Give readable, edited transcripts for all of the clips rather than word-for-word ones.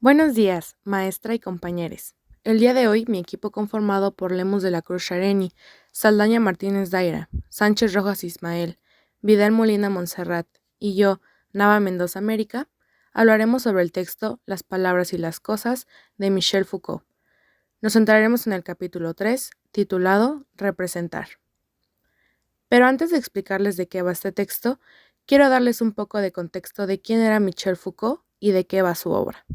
Buenos días, maestra y compañeros. El día de hoy, mi equipo conformado por Lemos de la Cruz Shareni, Saldaña Martínez Daira, Sánchez Rojas Ismael, Vidal Molina Montserrat y yo, Nava Mendoza América, hablaremos sobre el texto Las palabras y las cosas de Michel Foucault. Nos centraremos en el capítulo 3, titulado Representar. Pero antes de explicarles de qué va este texto, quiero darles un poco de contexto de quién era Michel Foucault y de qué va su obra.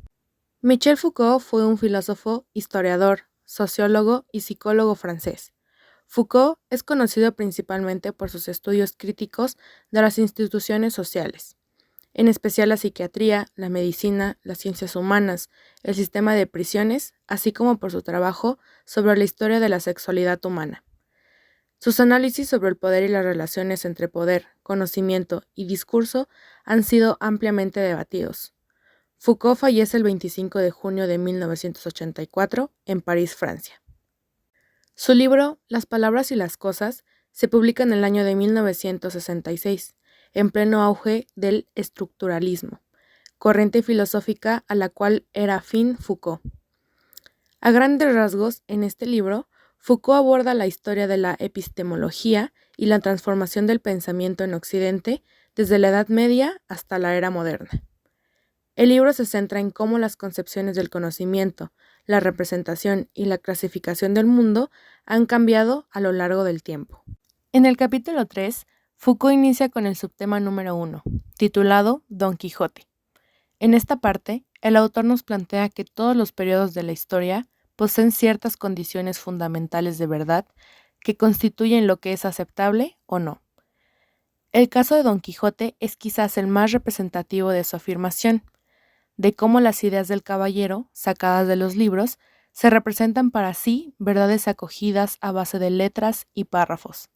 Michel Foucault fue un filósofo, historiador, sociólogo y psicólogo francés. Foucault es conocido principalmente por sus estudios críticos de las instituciones sociales, en especial la psiquiatría, la medicina, las ciencias humanas, el sistema de prisiones, así como por su trabajo sobre la historia de la sexualidad humana. Sus análisis sobre el poder y las relaciones entre poder, conocimiento y discurso han sido ampliamente debatidos. Foucault fallece el 25 de junio de 1984 en París, Francia. Su libro Las palabras y las cosas se publica en el año de 1966, en pleno auge del estructuralismo, corriente filosófica a la cual era afín Foucault. A grandes rasgos, en este libro, Foucault aborda la historia de la epistemología y la transformación del pensamiento en Occidente desde la Edad Media hasta la era moderna. El libro se centra en cómo las concepciones del conocimiento, la representación y la clasificación del mundo han cambiado a lo largo del tiempo. En el capítulo 3, Foucault inicia con el subtema número 1, titulado Don Quijote. En esta parte, el autor nos plantea que todos los periodos de la historia poseen ciertas condiciones fundamentales de verdad que constituyen lo que es aceptable o no. El caso de Don Quijote es quizás el más representativo de su afirmación, de cómo las ideas del caballero, sacadas de los libros, se representan para sí verdades acogidas a base de letras y párrafos.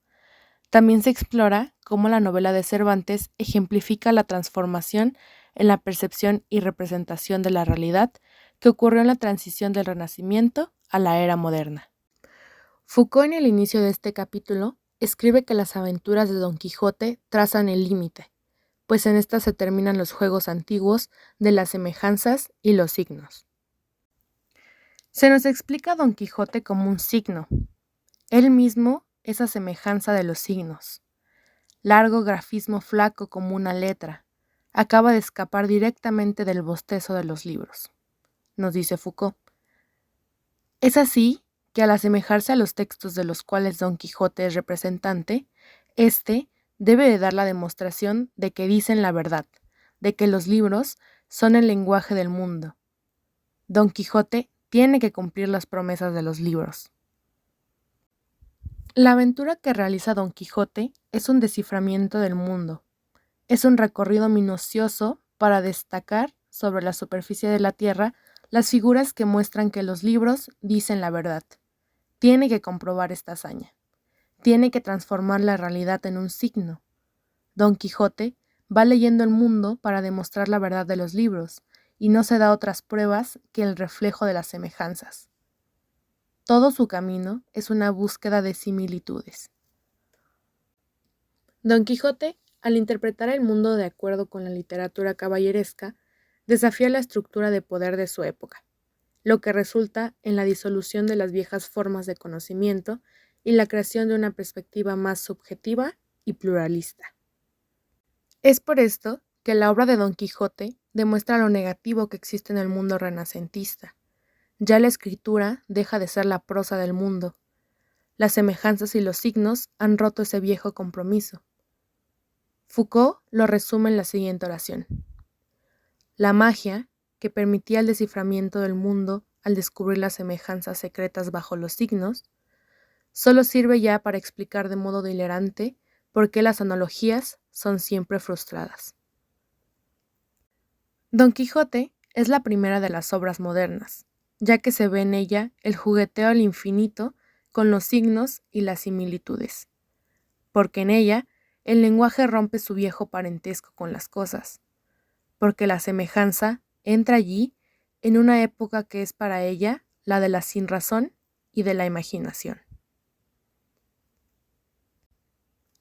También se explora cómo la novela de Cervantes ejemplifica la transformación en la percepción y representación de la realidad que ocurrió en la transición del Renacimiento a la era moderna. Foucault, en el inicio de este capítulo, escribe que las aventuras de Don Quijote trazan el límite, pues en estas se terminan los juegos antiguos de las semejanzas y los signos. Se nos explica a Don Quijote como un signo. Él mismo es a semejanza de los signos. Largo grafismo flaco como una letra, acaba de escapar directamente del bostezo de los libros, nos dice Foucault. Es así que al asemejarse a los textos de los cuales Don Quijote es representante, éste debe de dar la demostración de que dicen la verdad, de que los libros son el lenguaje del mundo. Don Quijote tiene que cumplir las promesas de los libros. La aventura que realiza Don Quijote es un desciframiento del mundo. Es un recorrido minucioso para destacar sobre la superficie de la tierra las figuras que muestran que los libros dicen la verdad. Tiene que comprobar esta hazaña. Tiene que transformar la realidad en un signo. Don Quijote va leyendo el mundo para demostrar la verdad de los libros, y no se da otras pruebas que el reflejo de las semejanzas. Todo su camino es una búsqueda de similitudes. Don Quijote, al interpretar el mundo de acuerdo con la literatura caballeresca, desafía la estructura de poder de su época, lo que resulta en la disolución de las viejas formas de conocimiento y la creación de una perspectiva más subjetiva y pluralista. Es por esto que la obra de Don Quijote demuestra lo negativo que existe en el mundo renacentista. Ya la escritura deja de ser la prosa del mundo. Las semejanzas y los signos han roto ese viejo compromiso. Foucault lo resume en la siguiente oración. La magia, que permitía el desciframiento del mundo al descubrir las semejanzas secretas bajo los signos, solo sirve ya para explicar de modo delirante por qué las analogías son siempre frustradas. Don Quijote es la primera de las obras modernas, ya que se ve en ella el jugueteo al infinito con los signos y las similitudes, porque en ella el lenguaje rompe su viejo parentesco con las cosas, porque la semejanza entra allí en una época que es para ella la de la sinrazón y de la imaginación.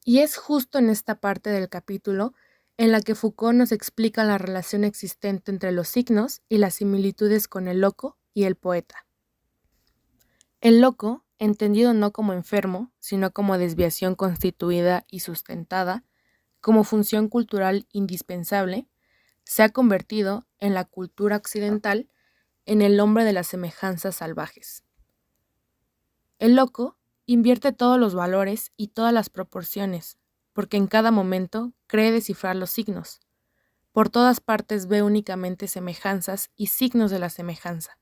Y es justo en esta parte del capítulo en la que Foucault nos explica la relación existente entre los signos y las similitudes con el loco y el poeta. El loco, entendido no como enfermo, sino como desviación constituida y sustentada, como función cultural indispensable, se ha convertido, en la cultura occidental, en el hombre de las semejanzas salvajes. El loco invierte todos los valores y todas las proporciones, porque en cada momento cree descifrar los signos. Por todas partes ve únicamente semejanzas y signos de la semejanza.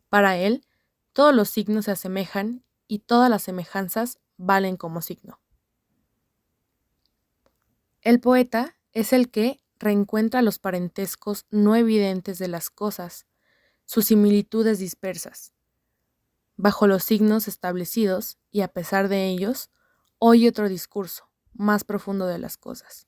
Para él, todos los signos se asemejan y todas las semejanzas valen como signo. El poeta es el que reencuentra los parentescos no evidentes de las cosas, sus similitudes dispersas. Bajo los signos establecidos, y a pesar de ellos, oye otro discurso, más profundo de las cosas.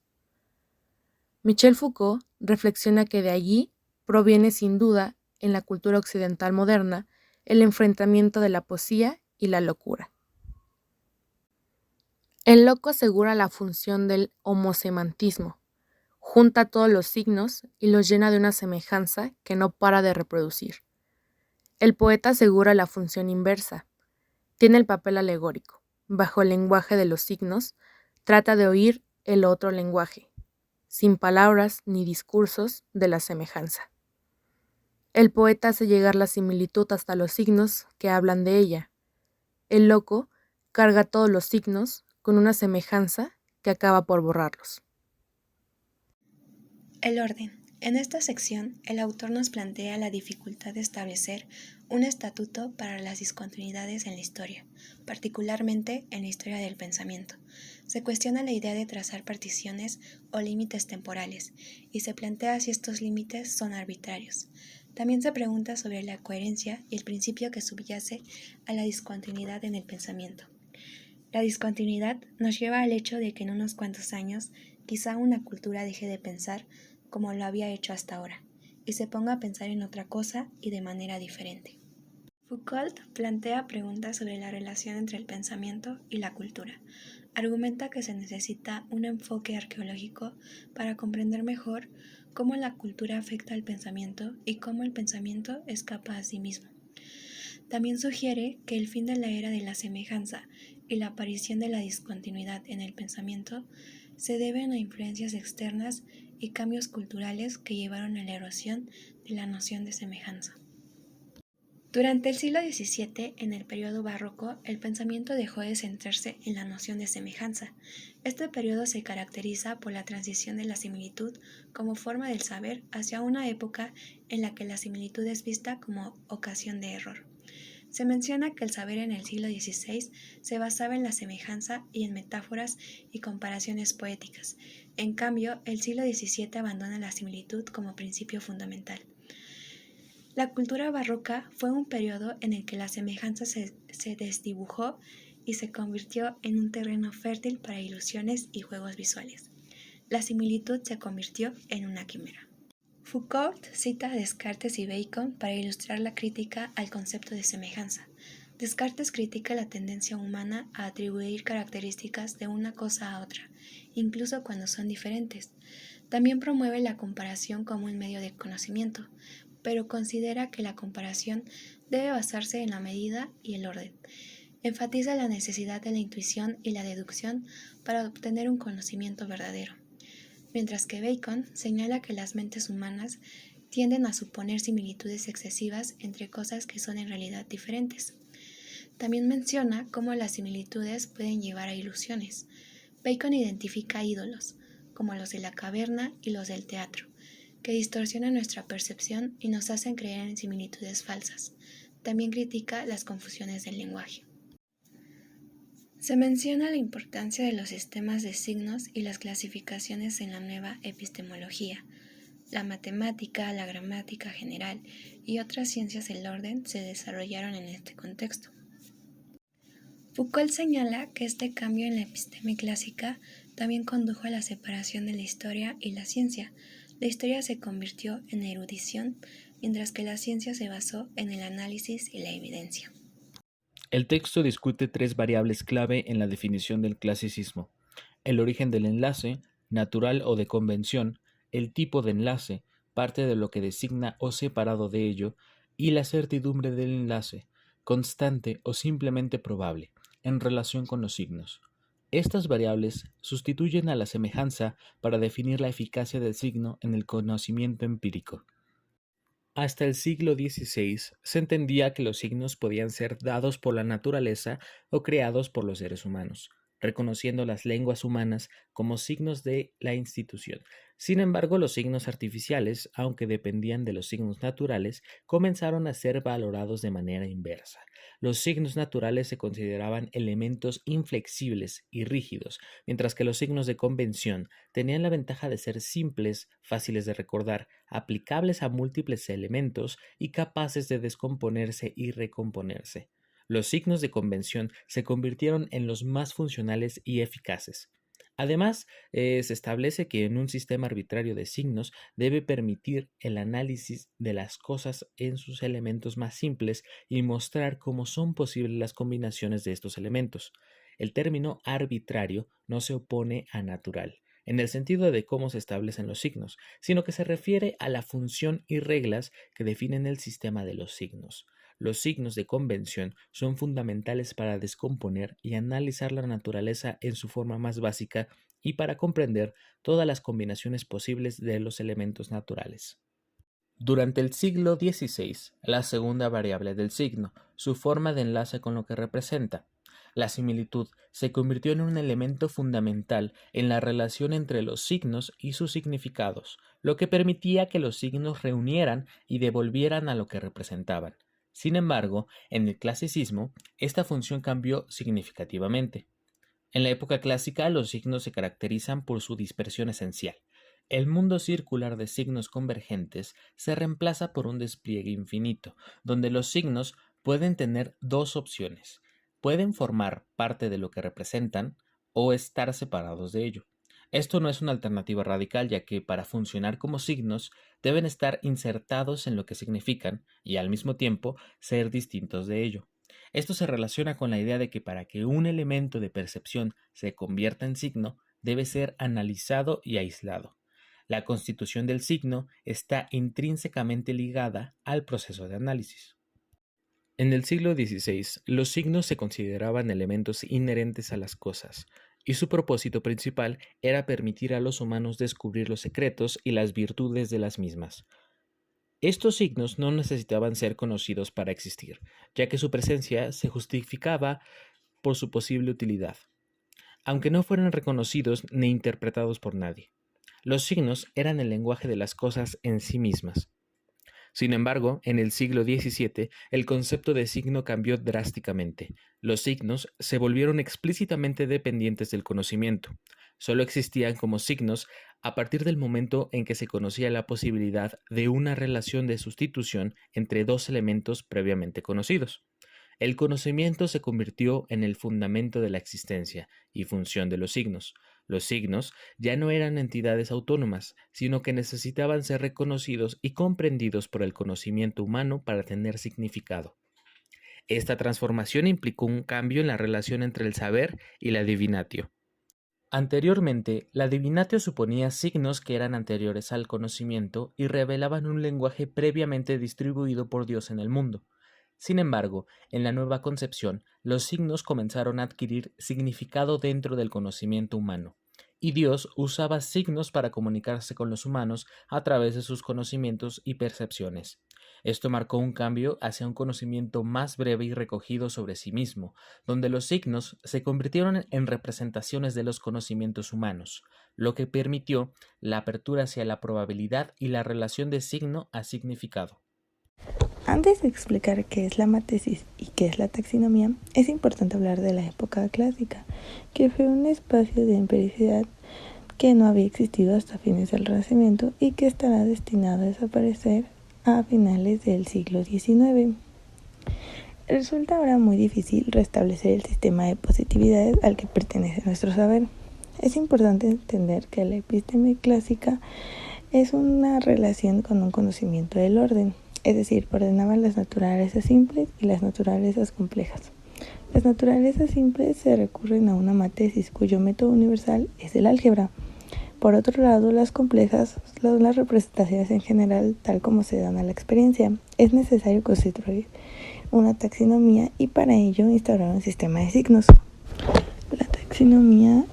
Michel Foucault reflexiona que de allí proviene sin duda, en la cultura occidental moderna, el enfrentamiento de la poesía y la locura. El loco asegura la función del homosemantismo, junta todos los signos y los llena de una semejanza que no para de reproducir. El poeta asegura la función inversa, tiene el papel alegórico, bajo el lenguaje de los signos, trata de oír el otro lenguaje, sin palabras ni discursos de la semejanza. El poeta hace llegar la similitud hasta los signos que hablan de ella. El loco carga todos los signos con una semejanza que acaba por borrarlos. El orden. En esta sección, el autor nos plantea la dificultad de establecer un estatuto para las discontinuidades en la historia, particularmente en la historia del pensamiento. Se cuestiona la idea de trazar particiones o límites temporales, y se plantea si estos límites son arbitrarios. También se pregunta sobre la coherencia y el principio que subyace a la discontinuidad en el pensamiento. La discontinuidad nos lleva al hecho de que en unos cuantos años quizá una cultura deje de pensar como lo había hecho hasta ahora, y se ponga a pensar en otra cosa y de manera diferente. Foucault plantea preguntas sobre la relación entre el pensamiento y la cultura. Argumenta que se necesita un enfoque arqueológico para comprender mejor cómo la cultura afecta al pensamiento y cómo el pensamiento escapa a sí mismo. También sugiere que el fin de la era de la semejanza y la aparición de la discontinuidad en el pensamiento se deben a influencias externas y cambios culturales que llevaron a la erosión de la noción de semejanza. Durante el siglo XVII, en el periodo barroco, el pensamiento dejó de centrarse en la noción de semejanza. Este periodo se caracteriza por la transición de la similitud como forma del saber hacia una época en la que la similitud es vista como ocasión de error. Se menciona que el saber en el siglo XVI se basaba en la semejanza y en metáforas y comparaciones poéticas. En cambio, el siglo XVII abandona la similitud como principio fundamental. La cultura barroca fue un periodo en el que la semejanza se desdibujó y se convirtió en un terreno fértil para ilusiones y juegos visuales. La similitud se convirtió en una quimera. Foucault cita a Descartes y Bacon para ilustrar la crítica al concepto de semejanza. Descartes critica la tendencia humana a atribuir características de una cosa a otra, incluso cuando son diferentes. También promueve la comparación como un medio de conocimiento, pero considera que la comparación debe basarse en la medida y el orden. Enfatiza la necesidad de la intuición y la deducción para obtener un conocimiento verdadero. Mientras que Bacon señala que las mentes humanas tienden a suponer similitudes excesivas entre cosas que son en realidad diferentes. También menciona cómo las similitudes pueden llevar a ilusiones. Bacon identifica ídolos, como los de la caverna y los del teatro, que distorsionan nuestra percepción y nos hacen creer en similitudes falsas. También critica las confusiones del lenguaje. Se menciona la importancia de los sistemas de signos y las clasificaciones en la nueva epistemología. La matemática, la gramática general y otras ciencias del orden se desarrollaron en este contexto. Foucault señala que este cambio en la episteme clásica también condujo a la separación de la historia y la ciencia. La historia se convirtió en erudición, mientras que la ciencia se basó en el análisis y la evidencia. El texto discute tres variables clave en la definición del clasicismo: el origen del enlace, natural o de convención, el tipo de enlace, parte de lo que designa o separado de ello, y la certidumbre del enlace, constante o simplemente probable, en relación con los signos. Estas variables sustituyen a la semejanza para definir la eficacia del signo en el conocimiento empírico. Hasta el siglo XVI se entendía que los signos podían ser dados por la naturaleza o creados por los seres humanos, reconociendo las lenguas humanas como signos de la institución. Sin embargo, los signos artificiales, aunque dependían de los signos naturales, comenzaron a ser valorados de manera inversa. Los signos naturales se consideraban elementos inflexibles y rígidos, mientras que los signos de convención tenían la ventaja de ser simples, fáciles de recordar, aplicables a múltiples elementos y capaces de descomponerse y recomponerse. Los signos de convención se convirtieron en los más funcionales y eficaces. Además, se establece que en un sistema arbitrario de signos debe permitir el análisis de las cosas en sus elementos más simples y mostrar cómo son posibles las combinaciones de estos elementos. El término arbitrario no se opone a natural, en el sentido de cómo se establecen los signos, sino que se refiere a la función y reglas que definen el sistema de los signos. Los signos de convención son fundamentales para descomponer y analizar la naturaleza en su forma más básica y para comprender todas las combinaciones posibles de los elementos naturales. Durante el siglo XVI, la segunda variable del signo, su forma de enlace con lo que representa. La similitud se convirtió en un elemento fundamental en la relación entre los signos y sus significados, lo que permitía que los signos reunieran y devolvieran a lo que representaban. Sin embargo, en el clasicismo, esta función cambió significativamente. En la época clásica, los signos se caracterizan por su dispersión esencial. El mundo circular de signos convergentes se reemplaza por un despliegue infinito, donde los signos pueden tener dos opciones. Pueden formar parte de lo que representan o estar separados de ello. Esto no es una alternativa radical, ya que para funcionar como signos deben estar insertados en lo que significan y al mismo tiempo ser distintos de ello. Esto se relaciona con la idea de que para que un elemento de percepción se convierta en signo, debe ser analizado y aislado. La constitución del signo está intrínsecamente ligada al proceso de análisis. En el siglo XVI, los signos se consideraban elementos inherentes a las cosas, y su propósito principal era permitir a los humanos descubrir los secretos y las virtudes de las mismas. Estos signos no necesitaban ser conocidos para existir, ya que su presencia se justificaba por su posible utilidad, aunque no fueran reconocidos ni interpretados por nadie. Los signos eran el lenguaje de las cosas en sí mismas. Sin embargo, en el siglo XVII, el concepto de signo cambió drásticamente. Los signos se volvieron explícitamente dependientes del conocimiento. Solo existían como signos a partir del momento en que se conocía la posibilidad de una relación de sustitución entre dos elementos previamente conocidos. El conocimiento se convirtió en el fundamento de la existencia y función de los signos. Los signos ya no eran entidades autónomas, sino que necesitaban ser reconocidos y comprendidos por el conocimiento humano para tener significado. Esta transformación implicó un cambio en la relación entre el saber y la divinatio. Anteriormente, la divinatio suponía signos que eran anteriores al conocimiento y revelaban un lenguaje previamente distribuido por Dios en el mundo. Sin embargo, en la nueva concepción, los signos comenzaron a adquirir significado dentro del conocimiento humano, y Dios usaba signos para comunicarse con los humanos a través de sus conocimientos y percepciones. Esto marcó un cambio hacia un conocimiento más breve y recogido sobre sí mismo, donde los signos se convirtieron en representaciones de los conocimientos humanos, lo que permitió la apertura hacia la probabilidad y la relación de signo a significado. Antes de explicar qué es la mátesis y qué es la taxonomía, es importante hablar de la época clásica, que fue un espacio de empiricidad que no había existido hasta fines del Renacimiento y que estará destinado a desaparecer a finales del siglo XIX. Resulta ahora muy difícil restablecer el sistema de positividades al que pertenece nuestro saber. Es importante entender que la episteme clásica es una relación con un conocimiento del orden. Es decir, ordenaban las naturalezas simples y las naturalezas complejas. Las naturalezas simples se recurren a una mátesis cuyo método universal es el álgebra, Por otro lado, las complejas son las representaciones en general tal como se dan a la experiencia. Es necesario constituir una taxonomía y para ello instaurar un sistema de signos. La taxonomía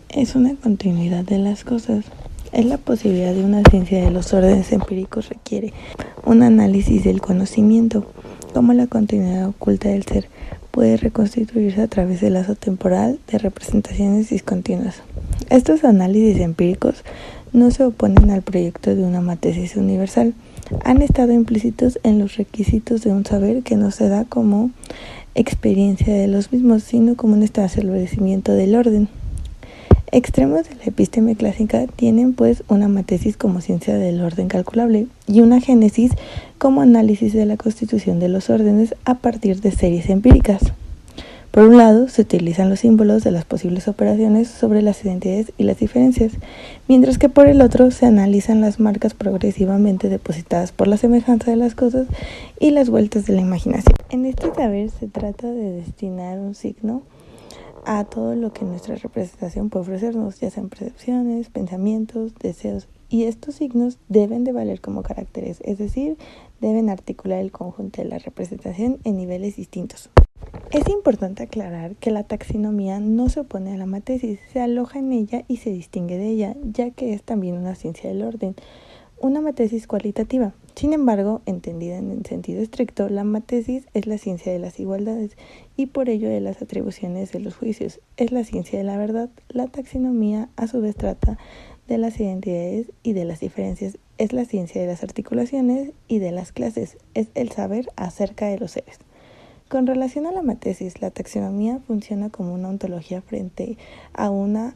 es una continuidad de las cosas. Es la posibilidad de una ciencia de los órdenes empíricos requiere un análisis del conocimiento, como la continuidad oculta del ser puede reconstituirse a través del lazo temporal de representaciones discontinuas. Estos análisis empíricos no se oponen al proyecto de una matriz universal, han estado implícitos en los requisitos de un saber que no se da como experiencia de los mismos, sino como un establecimiento del orden. Extremos de la episteme clásica tienen pues una matriz como ciencia del orden calculable y una génesis como análisis de la constitución de los órdenes a partir de series empíricas. Por un lado, se utilizan los símbolos de las posibles operaciones sobre las identidades y las diferencias, mientras que por el otro se analizan las marcas progresivamente depositadas por la semejanza de las cosas y las vueltas de la imaginación. En este saber se trata de destinar un signo a todo lo que nuestra representación puede ofrecernos, ya sean percepciones, pensamientos, deseos, y estos signos deben de valer como caracteres, es decir, deben articular el conjunto de la representación en niveles distintos. Es importante aclarar que la taxonomía no se opone a la matriz, se aloja en ella y se distingue de ella, ya que es también una ciencia del orden, una matriz cualitativa. Sin embargo, entendida en el sentido estricto, la matriz es la ciencia de las igualdades y por ello de las atribuciones de los juicios. Es la ciencia de la verdad. La taxonomía a su vez trata de las identidades y de las diferencias. Es la ciencia de las articulaciones y de las clases. Es el saber acerca de los seres. Con relación a la matriz, la taxonomía funciona como una ontología frente a una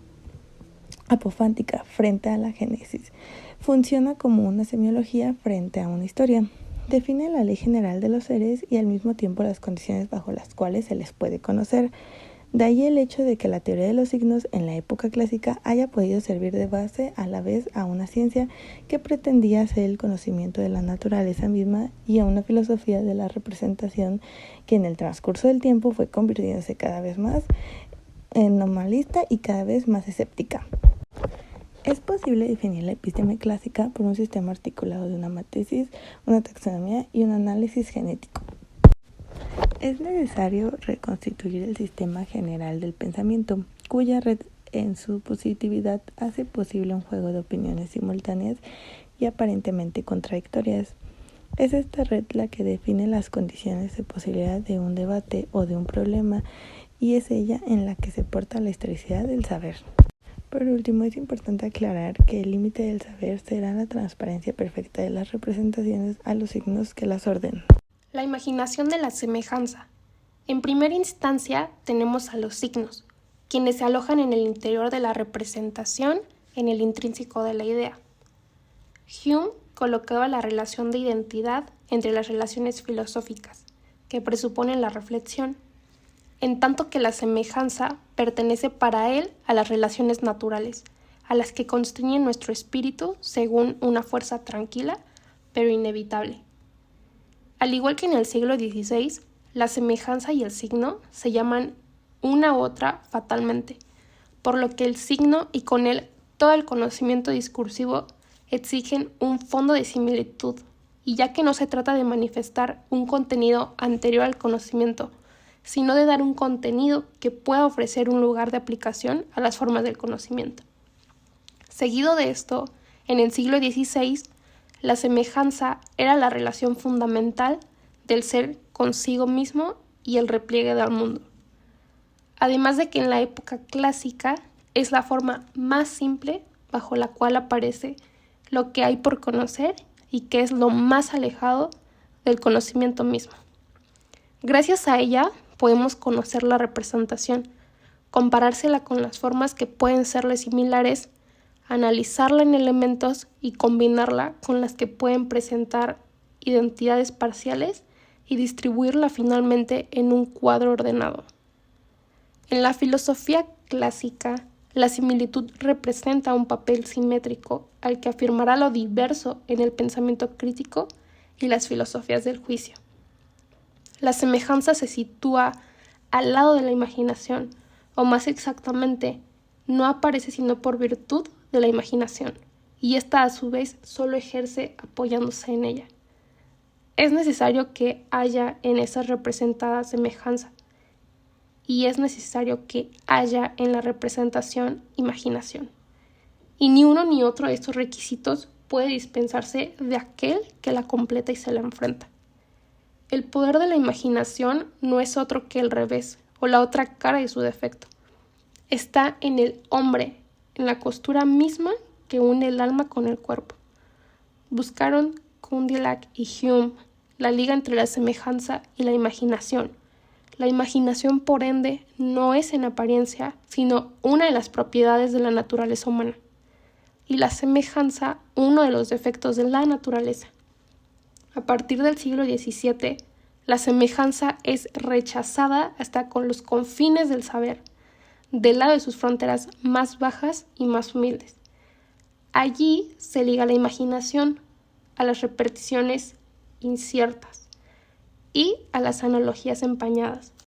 apofántica frente a la génesis. Funciona como una semiología frente a una historia. Define la ley general de los seres y al mismo tiempo las condiciones bajo las cuales se les puede conocer. De ahí el hecho de que la teoría de los signos en la época clásica haya podido servir de base a la vez a una ciencia que pretendía ser el conocimiento de la naturaleza misma y a una filosofía de la representación que en el transcurso del tiempo fue convirtiéndose cada vez más en nominalista y cada vez más escéptica. Es posible definir la episteme clásica por un sistema articulado de una matriz, una taxonomía y un análisis genético. Es necesario reconstituir el sistema general del pensamiento, cuya red en su positividad hace posible un juego de opiniones simultáneas y aparentemente contradictorias. Es esta red la que define las condiciones de posibilidad de un debate o de un problema y es ella en la que se porta la historicidad del saber. Por último, es importante aclarar que el límite del saber será la transparencia perfecta de las representaciones a los signos que las ordenan. La imaginación de la semejanza. En primera instancia tenemos a los signos, quienes se alojan en el interior de la representación, en el intrínseco de la idea. Hume colocaba la relación de identidad entre las relaciones filosóficas, que presuponen la reflexión, en tanto que la semejanza pertenece para él a las relaciones naturales, a las que constriñen nuestro espíritu según una fuerza tranquila, pero inevitable. Al igual que en el siglo XVI, la semejanza y el signo se llaman una a otra fatalmente, por lo que el signo y con él todo el conocimiento discursivo exigen un fondo de similitud, y ya que no se trata de manifestar un contenido anterior al conocimiento, sino de dar un contenido que pueda ofrecer un lugar de aplicación a las formas del conocimiento. Seguido de esto, en el siglo XVI, la semejanza era la relación fundamental del ser consigo mismo y el repliegue del mundo. Además de que en la época clásica es la forma más simple bajo la cual aparece lo que hay por conocer y que es lo más alejado del conocimiento mismo. Gracias a ella podemos conocer la representación, comparársela con las formas que pueden serle similares, analizarla en elementos y combinarla con las que pueden presentar identidades parciales y distribuirla finalmente en un cuadro ordenado. En la filosofía clásica, la similitud representa un papel simétrico al que afirmará lo diverso en el pensamiento crítico y las filosofías del juicio. La semejanza se sitúa al lado de la imaginación, o más exactamente, no aparece sino por virtud de la imaginación, y ésta a su vez solo ejerce apoyándose en ella. Es necesario que haya en esa representada semejanza, y es necesario que haya en la representación imaginación. Y ni uno ni otro de estos requisitos puede dispensarse de aquel que la completa y se la enfrenta. El poder de la imaginación no es otro que el revés o la otra cara de su defecto. Está en el hombre, en la costura misma que une el alma con el cuerpo. Buscaron Condillac y Hume la liga entre la semejanza y la imaginación. La imaginación, por ende, no es en apariencia, sino una de las propiedades de la naturaleza humana. Y la semejanza, uno de los defectos de la naturaleza. A partir del siglo XVII, la semejanza es rechazada hasta con los confines del saber, del lado de sus fronteras más bajas y más humildes. Allí se liga la imaginación a las repeticiones inciertas y a las analogías empañadas.